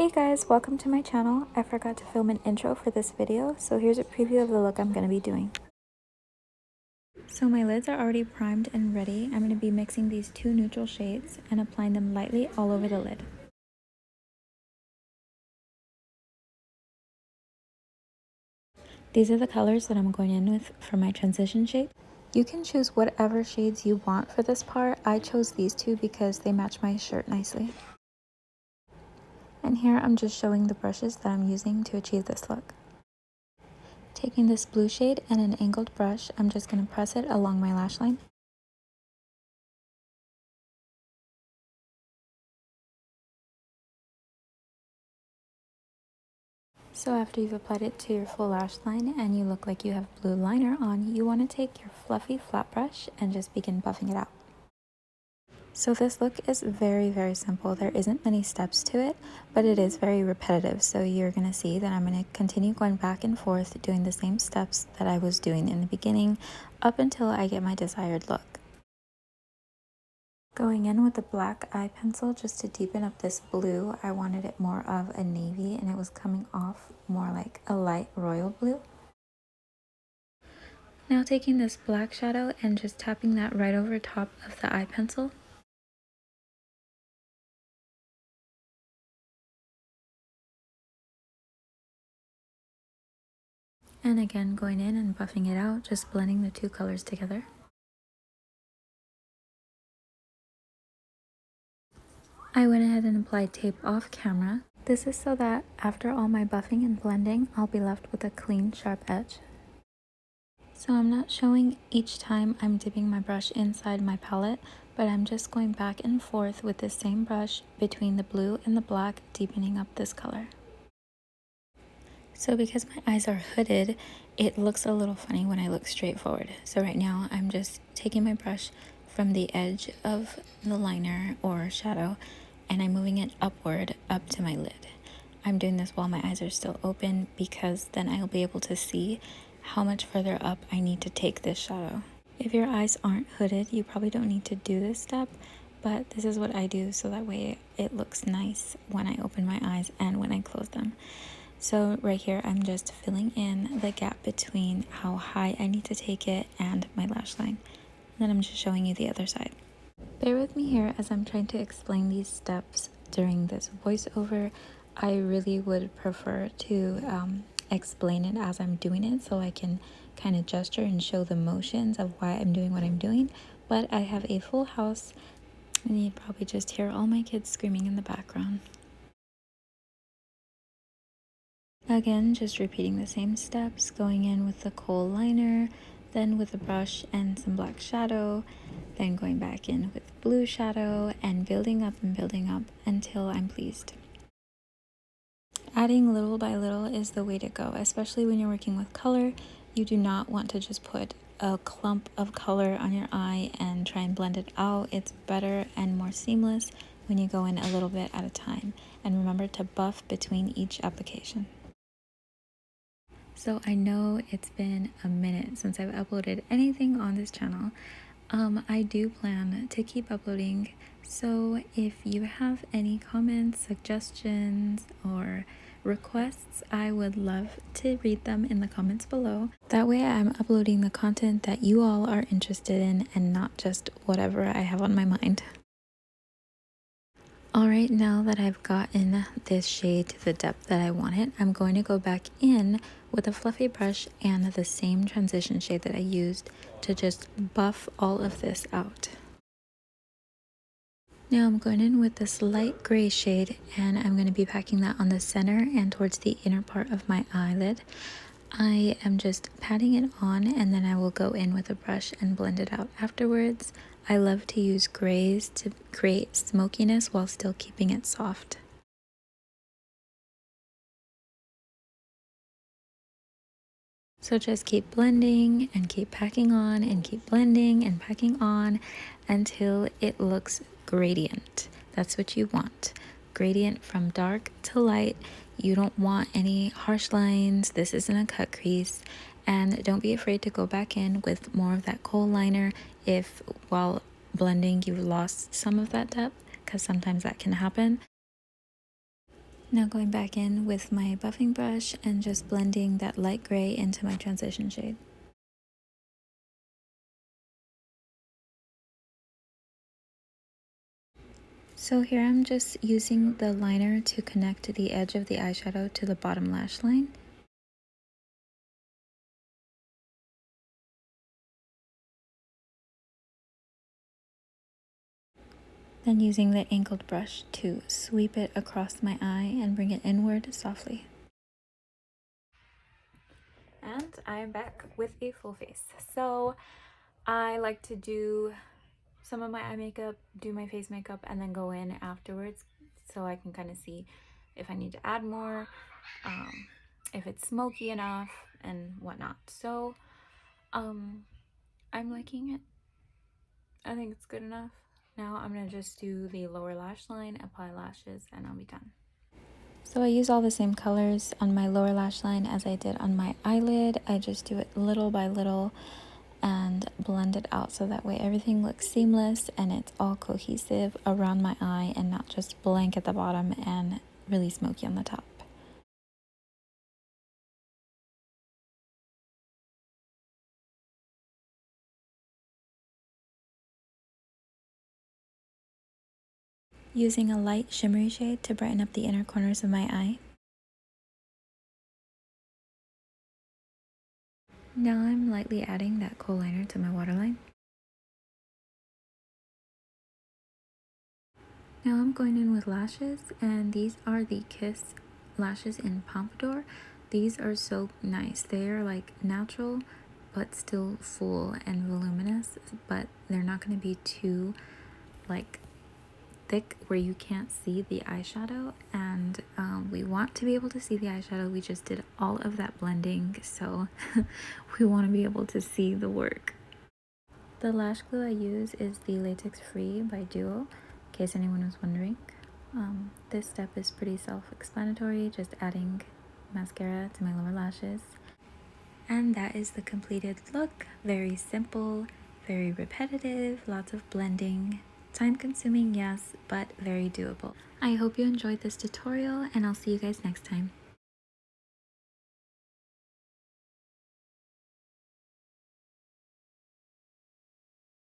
Hey guys, welcome to my channel. I forgot to film an intro for this video, so here's a preview of the look I'm going to be doing. So my lids are already primed and ready. I'm going to be mixing these two neutral shades and applying them lightly all over the lid. These are the colors that I'm going in with for my transition shade. You can choose whatever shades you want for this part. I chose these two because they match my shirt nicely. And here I'm just showing the brushes that I'm using to achieve this look. Taking this blue shade and an angled brush, I'm just going to press it along my lash line. So after you've applied it to your full lash line and you look like you have blue liner on, you want to take your fluffy flat brush and just begin buffing it out. So this look is very simple. There isn't many steps to it, but it is very repetitive. So you're going to see that I'm going to continue going back and forth doing the same steps that I was doing in the beginning up until I get my desired look. Going in with the black eye pencil just to deepen up this blue. I wanted it more of a navy and it was coming off more like a light royal blue. Now taking this black shadow and just tapping that right over top of the eye pencil. And again going in and buffing it out, just blending the two colors together. I went ahead and applied tape off camera. This is so that after all my buffing and blending, I'll be left with a clean, sharp edge. So I'm not showing each time I'm dipping my brush inside my palette, but I'm just going back and forth with the same brush between the blue and the black, deepening up this color. So because my eyes are hooded, it looks a little funny when I look straight forward. So right now I'm just taking my brush from the edge of the liner or shadow and I'm moving it upward up to my lid. I'm doing this while my eyes are still open because then I'll be able to see how much further up I need to take this shadow. If your eyes aren't hooded, you probably don't need to do this step, but this is what I do so that way it looks nice when I open my eyes and when I close them. So right here, I'm just filling in the gap between how high I need to take it and my lash line. Then I'm just showing you the other side. Bear with me here as I'm trying to explain these steps during this voiceover. I really would prefer to explain it as I'm doing it so I can kind of gesture and show the motions of why I'm doing what I'm doing. But I have a full house and you'd probably just hear all my kids screaming in the background. Again, just repeating the same steps, going in with the kohl liner, then with a brush and some black shadow, then going back in with blue shadow and building up until I'm pleased. Adding little by little is the way to go, especially when you're working with color. You do not want to just put a clump of color on your eye and try and blend it out. It's better and more seamless when you go in a little bit at a time. And remember to buff between each application. So I know it's been a minute since I've uploaded anything on this channel. I do plan to keep uploading, so if you have any comments, suggestions, or requests, I would love to read them in the comments below. That way I'm uploading the content that you all are interested in and not just whatever I have on my mind. Alright, now that I've gotten this shade to the depth that I want it, I'm going to go back in with a fluffy brush and the same transition shade that I used to just buff all of this out. Now I'm going in with this light gray shade and I'm going to be packing that on the center and towards the inner part of my eyelid. I am just patting it on and then I will go in with a brush and blend it out afterwards. I love to use grays to create smokiness while still keeping it soft. So just keep blending and keep packing on and keep blending and packing on until it looks gradient. That's what you want. Gradient from dark to light. You don't want any harsh lines. This isn't a cut crease. And don't be afraid to go back in with more of that kohl liner if while blending you've lost some of that depth, because sometimes that can happen. Now going back in with my buffing brush and just blending that light gray into my transition shade. So here I'm just using the liner to connect the edge of the eyeshadow to the bottom lash line. Then using the angled brush to sweep it across my eye and bring it inward softly. And I'm back with a full face. So I like to do some of my eye makeup, do my face makeup, and then go in afterwards so I can kind of see if I need to add more, if it's smoky enough and whatnot. So I'm liking it. I think it's good enough. Now I'm gonna just do the lower lash line, apply lashes, and I'll be done. So I use all the same colors on my lower lash line as I did on my eyelid. I just do it little by little and blend it out so that way everything looks seamless and it's all cohesive around my eye and not just blank at the bottom and really smoky on the top. Using a light shimmery shade to brighten up the inner corners of my eye. Now I'm lightly adding that kohl liner to my waterline. Now I'm going in with lashes, and these are the Kiss lashes in Pompadour. These are so nice. They are like natural but still full and voluminous, but they're not going to be too like thick where you can't see the eyeshadow, and we want to be able to see the eyeshadow. We just did all of that blending, so we want to be able to see the work. The lash glue I use is the Latex Free by Duo, in case anyone was wondering. This step is pretty self-explanatory, just adding mascara to my lower lashes. And that is the completed look. Very simple, very repetitive, lots of blending. Time consuming, yes, but very doable. I hope you enjoyed this tutorial, and I'll see you guys next time.